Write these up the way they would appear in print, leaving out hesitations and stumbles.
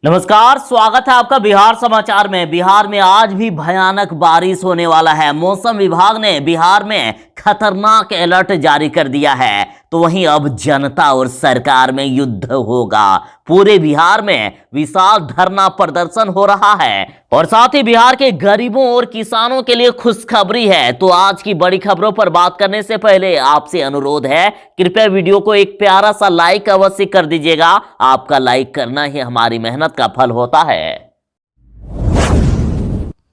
नमस्कार, स्वागत है आपका बिहार समाचार में। बिहार में आज भी भयानक बारिश होने वाला है। मौसम विभाग ने बिहार में खतरनाक अलर्ट जारी कर दिया है। तो वहीं अब जनता और सरकार में युद्ध होगा। पूरे बिहार में विशाल धरना प्रदर्शन हो रहा है और साथ ही बिहार के गरीबों और किसानों के लिए खुशखबरी है। तो आज की बड़ी खबरों पर बात करने से पहले आपसे अनुरोध है, कृपया वीडियो को एक प्यारा सा लाइक अवश्य कर दीजिएगा। आपका लाइक करना ही हमारी मेहनत का फल होता है।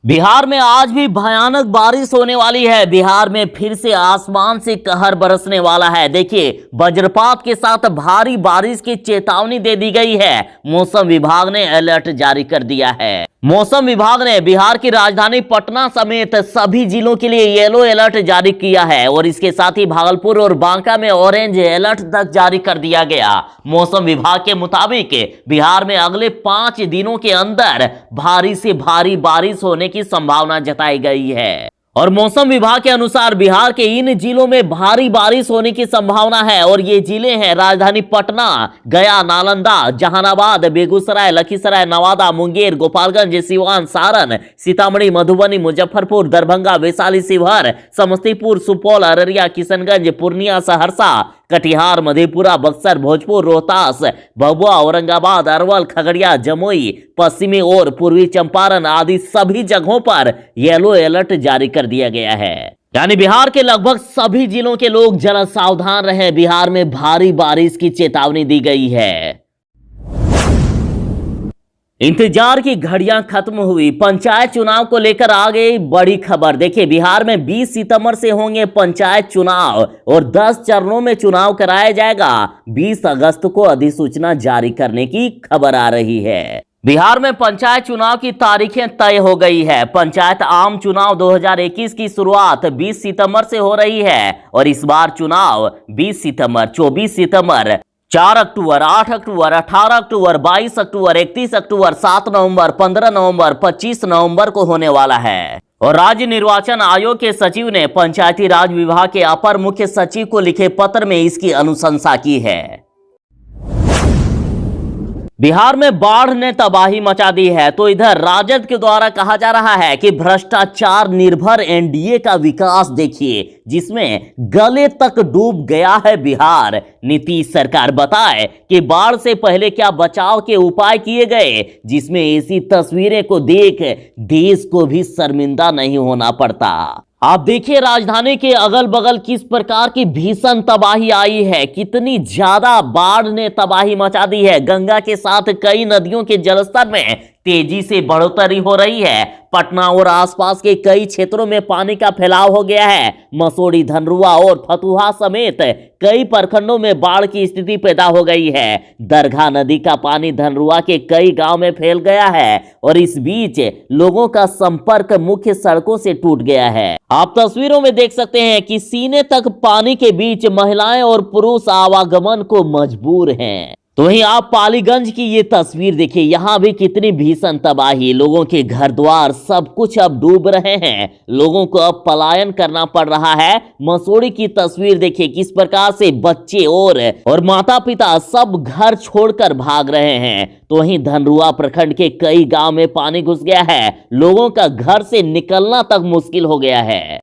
बिहार में आज भी भयानक बारिश होने वाली है। बिहार में फिर से आसमान से कहर बरसने वाला है। देखिए, वज्रपात के साथ भारी बारिश की चेतावनी दे दी गई है। मौसम विभाग ने अलर्ट जारी कर दिया है। मौसम विभाग ने बिहार की राजधानी पटना समेत सभी जिलों के लिए येलो अलर्ट जारी किया है और इसके साथ ही भागलपुर और बांका में ऑरेंज अलर्ट तक जारी कर दिया गया। मौसम विभाग के मुताबिक बिहार में अगले 5 दिनों के अंदर भारी से भारी बारिश होने की संभावना जताई गई है और मौसम विभाग के अनुसार बिहार के इन जिलों में भारी बारिश होने की संभावना है और ये जिले हैं राजधानी पटना, गया, नालंदा, जहानाबाद, बेगूसराय, लखीसराय, नवादा, मुंगेर, गोपालगंज, सिवान, सारण, सीतामढ़ी, मधुबनी, मुजफ्फरपुर, दरभंगा, वैशाली, शिवहर, समस्तीपुर, सुपौल, अररिया, किशनगंज, पूर्णिया, सहरसा, कटिहार, मधेपुरा, बक्सर, भोजपुर, रोहतास, भभुआ, औरंगाबाद, अरवल, खगड़िया, जमुई, पश्चिमी और पूर्वी चंपारण आदि सभी जगहों पर येलो अलर्ट जारी कर दिया गया है। यानी बिहार के लगभग सभी जिलों के लोग जरा सावधान रहें। बिहार में भारी बारिश की चेतावनी दी गई है। इंतजार की घड़ियां खत्म हुई। पंचायत चुनाव को लेकर आ गई बड़ी खबर। देखिए, बिहार में 20 सितंबर से होंगे पंचायत चुनाव और 10 चरणों में चुनाव कराया जाएगा। 20 अगस्त को अधिसूचना जारी करने की खबर आ रही है। बिहार में पंचायत चुनाव की तारीखें तय हो गई है। पंचायत आम चुनाव 2021 की शुरुआत 20 सितंबर से हो रही है और इस बार चुनाव 20 सितंबर, 24 सितंबर, 4 अक्टूबर, 8 अक्टूबर, 18 अक्टूबर, 22 अक्टूबर, 31 अक्टूबर, 7 नवंबर, 15 नवंबर, 25 नवंबर को होने वाला है। और राज्य निर्वाचन आयोग के सचिव ने पंचायती राज विभाग के अपर मुख्य सचिव को लिखे पत्र में इसकी अनुशंसा की है। बिहार में बाढ़ ने तबाही मचा दी है। तो इधर राजद के द्वारा कहा जा रहा है कि भ्रष्टाचार निर्भर एनडीए का विकास देखिए, जिसमें गले तक डूब गया है बिहार। नीतीश सरकार बताए कि बाढ़ से पहले क्या बचाव के उपाय किए गए, जिसमें ऐसी तस्वीरें को देख देश को भी शर्मिंदा नहीं होना पड़ता। आप देखिए, राजधानी के अगल बगल किस प्रकार की भीषण तबाही आई है। कितनी ज्यादा बाढ़ ने तबाही मचा दी है। गंगा के साथ कई नदियों के जलस्तर में तेजी से बढ़ोतरी हो रही है। पटना और आसपास के कई क्षेत्रों में पानी का फैलाव हो गया है। मसौढ़ी, धनरुआ और फतुहा समेत कई प्रखंडों में बाढ़ की स्थिति पैदा हो गई है। दरघा नदी का पानी धनरुआ के कई गांव में फैल गया है और इस बीच लोगों का संपर्क मुख्य सड़कों से टूट गया है। आप तस्वीरों में देख सकते हैं कि सीने तक पानी के बीच महिलाएं और पुरुष आवागमन को मजबूर हैं। तो वहीं आप पालीगंज की ये तस्वीर देखिए, यहां भी कितनी भीषण तबाही। लोगों के घर द्वार सब कुछ अब डूब रहे हैं। लोगों को अब पलायन करना पड़ रहा है। मसौढ़ी की तस्वीर देखिए, किस प्रकार से बच्चे और माता पिता सब घर छोड़कर भाग रहे हैं। तो वहीं धनरुआ प्रखंड के कई गांव में पानी घुस गया है। लोगों का घर से निकलना तक मुश्किल हो गया है।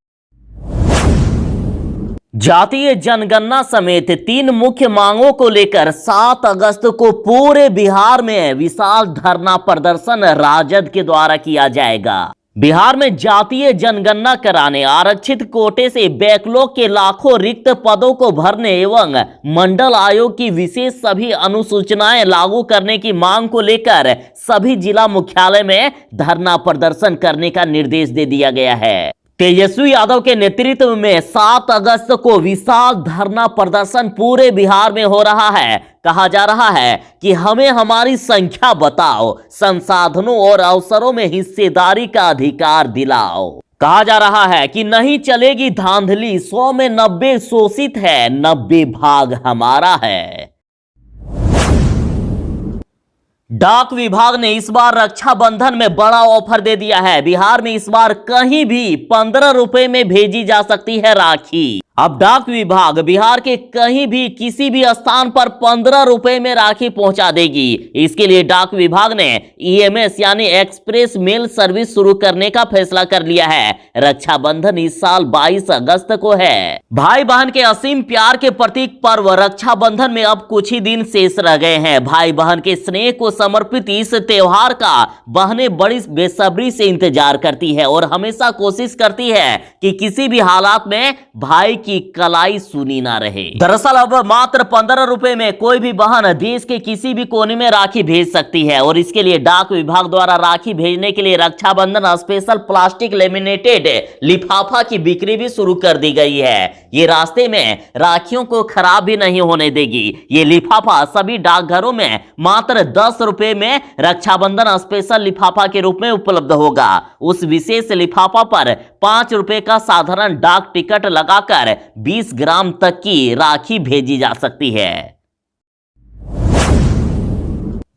जातीय जनगणना समेत 3 मुख्य मांगों को लेकर 7 अगस्त को पूरे बिहार में विशाल धरना प्रदर्शन राजद के द्वारा किया जाएगा। बिहार में जातीय जनगणना कराने, आरक्षित कोटे से बैकलॉग के लाखों रिक्त पदों को भरने एवं मंडल आयोग की विशेष सभी अनुसूचनाएं लागू करने की मांग को लेकर सभी जिला मुख्यालय में धरना प्रदर्शन करने का निर्देश दे दिया गया है। तेजस्वी यादव के नेतृत्व में 7 अगस्त को विशाल धरना प्रदर्शन पूरे बिहार में हो रहा है। कहा जा रहा है कि हमें हमारी संख्या बताओ, संसाधनों और अवसरों में हिस्सेदारी का अधिकार दिलाओ। कहा जा रहा है कि नहीं चलेगी धांधली, 100 में 90 शोषित है, 90 भाग हमारा है। डाक विभाग ने इस बार रक्षाबंधन में बड़ा ऑफर दे दिया है। बिहार में इस बार कहीं भी 15 रुपए में भेजी जा सकती है राखी। अब डाक विभाग बिहार के कहीं भी किसी भी स्थान पर 15 रुपए में राखी पहुंचा देगी। इसके लिए डाक विभाग ने ईएमएस यानी एक्सप्रेस मेल सर्विस शुरू करने का फैसला कर लिया है। रक्षाबंधन इस साल 22 अगस्त को है। भाई बहन के असीम प्यार के प्रतीक पर्व रक्षाबंधन में अब कुछ ही दिन शेष रह गए हैं। भाई बहन के स्नेह को समर्पित इस त्योहार का बहनें बड़ी बेसब्री से इंतजार करती है और हमेशा कोशिश करती है कि किसी भी हालात में भाई की कलाई सुनी ना रहे। दरअसल अब मात्र 15 रुपए में कोई भी बहन देश के किसी भी कोने में राखी भेज सकती है और इसके लिए डाक विभाग द्वारा राखी भेजने के लिए रक्षाबंधन स्पेशल प्लास्टिक लेमिनेटेड लिफाफा की बिक्री भी शुरू कर दी गई है। ये रास्ते में राखियों को खराब भी नहीं होने देगी। ये लिफाफा सभी डाकघरों में मात्र 10 रुपए में रक्षाबंधन स्पेशल लिफाफा के रूप में उपलब्ध होगा। उस विशेष लिफाफा पर 5 रुपए का साधारण डाक टिकट लगाकर 20 ग्राम तक की राखी भेजी जा सकती है।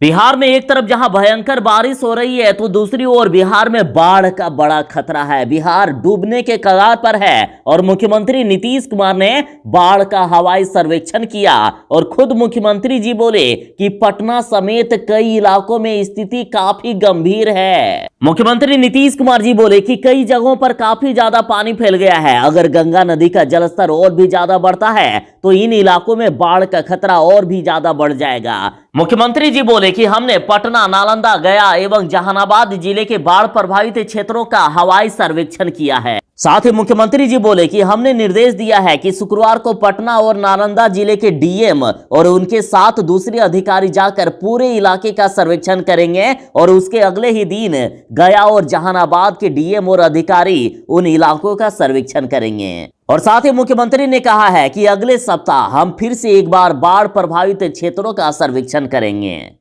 बिहार में एक तरफ जहां भयंकर बारिश हो रही है तो दूसरी ओर बिहार में बाढ़ का बड़ा खतरा है। बिहार डूबने के कगार पर है और मुख्यमंत्री नीतीश कुमार ने बाढ़ का हवाई सर्वेक्षण किया और खुद मुख्यमंत्री जी बोले कि पटना समेत कई इलाकों में स्थिति काफी गंभीर है। मुख्यमंत्री नीतीश कुमार जी बोले कि कई जगहों पर काफी ज्यादा पानी फैल गया है। अगर गंगा नदी का जलस्तर और भी ज्यादा बढ़ता है तो इन इलाकों में बाढ़ का खतरा और भी ज्यादा बढ़ जाएगा। मुख्यमंत्री जी बोले कि हमने पटना, नालंदा, गया एवं जहानाबाद जिले के बाढ़ प्रभावित क्षेत्रों का हवाई सर्वेक्षण किया है। साथ ही मुख्यमंत्री जी बोले कि हमने निर्देश दिया है कि शुक्रवार को पटना और नालंदा जिले के डीएम और उनके साथ दूसरे अधिकारी जाकर पूरे इलाके का सर्वेक्षण करेंगे और उसके अगले ही दिन गया और जहानाबाद के डीएम और अधिकारी उन इलाकों का सर्वेक्षण करेंगे। और साथ ही मुख्यमंत्री ने कहा है कि अगले सप्ताह हम फिर से एक बार बाढ़ प्रभावित क्षेत्रों का सर्वेक्षण करेंगे।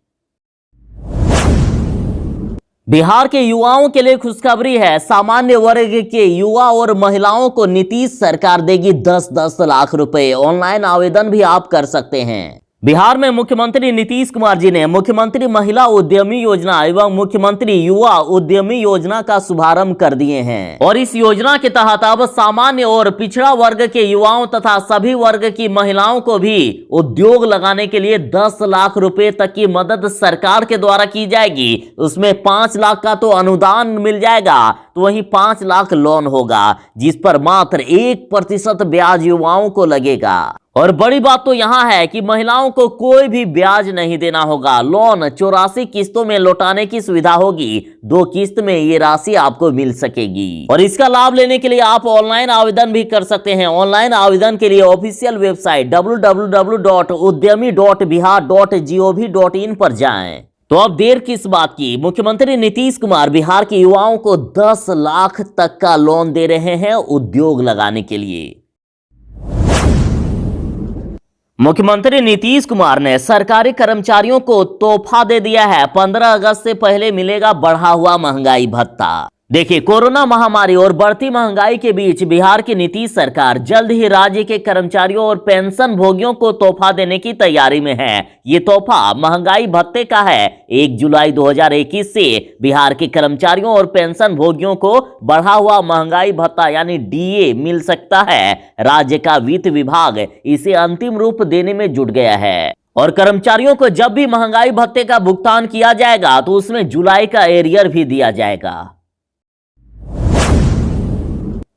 बिहार के युवाओं के लिए खुशखबरी है। सामान्य वर्ग के युवा और महिलाओं को नीतीश सरकार देगी 10-10 लाख रुपए। ऑनलाइन आवेदन भी आप कर सकते हैं। बिहार में मुख्यमंत्री नीतीश कुमार जी ने मुख्यमंत्री महिला उद्यमी योजना एवं मुख्यमंत्री युवा उद्यमी योजना का शुभारंभ कर दिए हैं और इस योजना के तहत अब सामान्य और पिछड़ा वर्ग के युवाओं तथा सभी वर्ग की महिलाओं को भी उद्योग लगाने के लिए 10 लाख रुपए तक की मदद सरकार के द्वारा की जाएगी। उसमें 5 लाख का तो अनुदान मिल जाएगा तो वहीं 5 लाख लोन होगा जिस पर मात्र 1% ब्याज युवाओं को लगेगा। और बड़ी बात तो यहां है कि महिलाओं को कोई भी ब्याज नहीं देना होगा। लोन 84 किस्तों में लौटाने की सुविधा होगी। 2 किस्त में ये राशि आपको मिल सकेगी और इसका लाभ लेने के लिए आप ऑनलाइन आवेदन भी कर सकते हैं। ऑनलाइन आवेदन के लिए ऑफिशियल वेबसाइट www.udyamibihar.gov.in पर जाएं। तो अब देर किस बात की, मुख्यमंत्री नीतीश कुमार बिहार के युवाओं को 10 लाख तक का लोन दे रहे हैं उद्योग लगाने के लिए। मुख्यमंत्री नीतीश कुमार ने सरकारी कर्मचारियों को तोहफा दे दिया है। 15 अगस्त से पहले मिलेगा बढ़ा हुआ महंगाई भत्ता। देखिए, कोरोना महामारी और बढ़ती महंगाई के बीच बिहार की नीतीश सरकार जल्द ही राज्य के कर्मचारियों और पेंशन भोगियों को तोहफा देने की तैयारी में है। ये तोहफा महंगाई भत्ते का है। 1 जुलाई 2021 से बिहार के कर्मचारियों और पेंशन भोगियों को बढ़ा हुआ महंगाई भत्ता यानी डीए मिल सकता है। राज्य का वित्त विभाग इसे अंतिम रूप देने में जुट गया है और कर्मचारियों को जब भी महंगाई भत्ते का भुगतान किया जाएगा तो उसमें जुलाई का एरियर भी दिया जाएगा।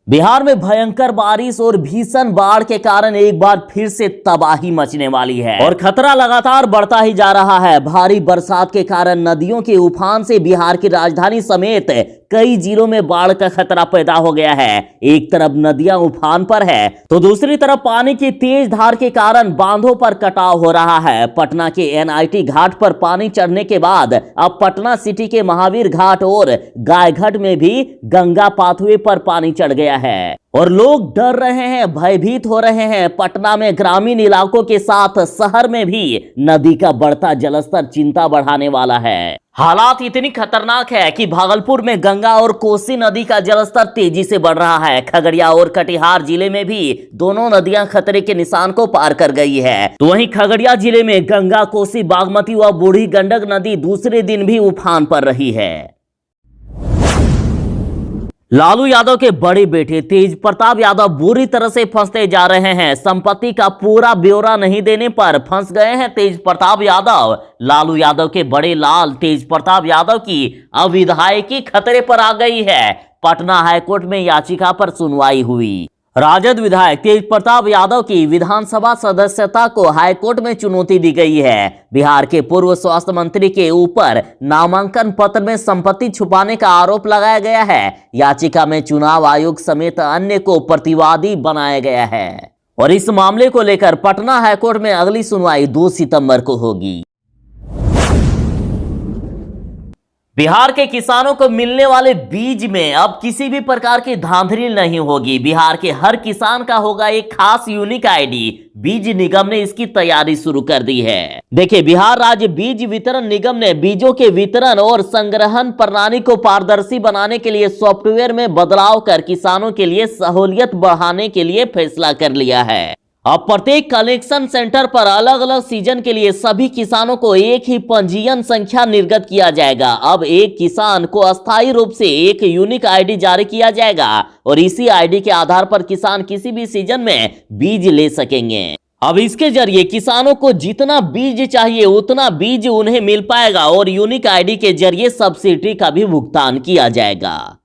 बिहार में भयंकर बारिश और भीषण बाढ़ के कारण एक बार फिर से तबाही मचने वाली है और खतरा लगातार बढ़ता ही जा रहा है। भारी बरसात के कारण नदियों के उफान से बिहार की राजधानी समेत कई जिलों में बाढ़ का खतरा पैदा हो गया है। एक तरफ नदियां उफान पर है तो दूसरी तरफ पानी की तेज धार के कारण बांधों पर कटाव हो रहा है। पटना के एनआईटी घाट पर पानी चढ़ने के बाद अब पटना सिटी के महावीर घाट और गायघाट में भी गंगा पाथवे पर पानी चढ़ गया है और लोग डर रहे हैं, भयभीत हो रहे हैं। पटना में ग्रामीण इलाकों के साथ शहर में भी नदी का बढ़ता जलस्तर चिंता बढ़ाने वाला है। हालात इतनी खतरनाक है कि भागलपुर में गंगा और कोसी नदी का जलस्तर तेजी से बढ़ रहा है। खगड़िया और कटिहार जिले में भी दोनों नदियां खतरे के निशान को पार कर गई है। तो वहीं खगड़िया जिले में गंगा, कोसी, बागमती व बूढ़ी गंडक नदी दूसरे दिन भी उफान पर रही है। लालू यादव के बड़े बेटे तेज प्रताप यादव बुरी तरह से फंसते जा रहे हैं। संपत्ति का पूरा ब्यौरा नहीं देने पर फंस गए हैं तेज प्रताप यादव। लालू यादव के बड़े लाल तेज प्रताप यादव की अब विधायकी खतरे पर आ गई है। पटना हाईकोर्ट में याचिका पर सुनवाई हुई। राजद विधायक तेज प्रताप यादव की विधानसभा सदस्यता को हाईकोर्ट में चुनौती दी गई है। बिहार के पूर्व स्वास्थ्य मंत्री के ऊपर नामांकन पत्र में संपत्ति छुपाने का आरोप लगाया गया है। याचिका में चुनाव आयोग समेत अन्य को प्रतिवादी बनाया गया है और इस मामले को लेकर पटना हाईकोर्ट में अगली सुनवाई 2 सितंबर को होगी। बिहार के किसानों को मिलने वाले बीज में अब किसी भी प्रकार की धांधली नहीं होगी। बिहार के हर किसान का होगा एक खास यूनिक आईडी। बीज निगम ने इसकी तैयारी शुरू कर दी है। देखिए, बिहार राज्य बीज वितरण निगम ने बीजों के वितरण और संग्रहण प्रणाली को पारदर्शी बनाने के लिए सॉफ्टवेयर में बदलाव कर किसानों के लिए सहूलियत बढ़ाने के लिए फैसला कर लिया है। अब प्रत्येक कलेक्शन सेंटर पर अलग अलग सीजन के लिए सभी किसानों को एक ही पंजीयन संख्या निर्गत किया जाएगा। अब एक किसान को अस्थायी रूप से एक यूनिक आईडी जारी किया जाएगा और इसी आईडी के आधार पर किसान किसी भी सीजन में बीज ले सकेंगे। अब इसके जरिए किसानों को जितना बीज चाहिए उतना बीज उन्हें मिल पाएगा और यूनिक आईडी के जरिए सब्सिडी का भी भुगतान किया जाएगा।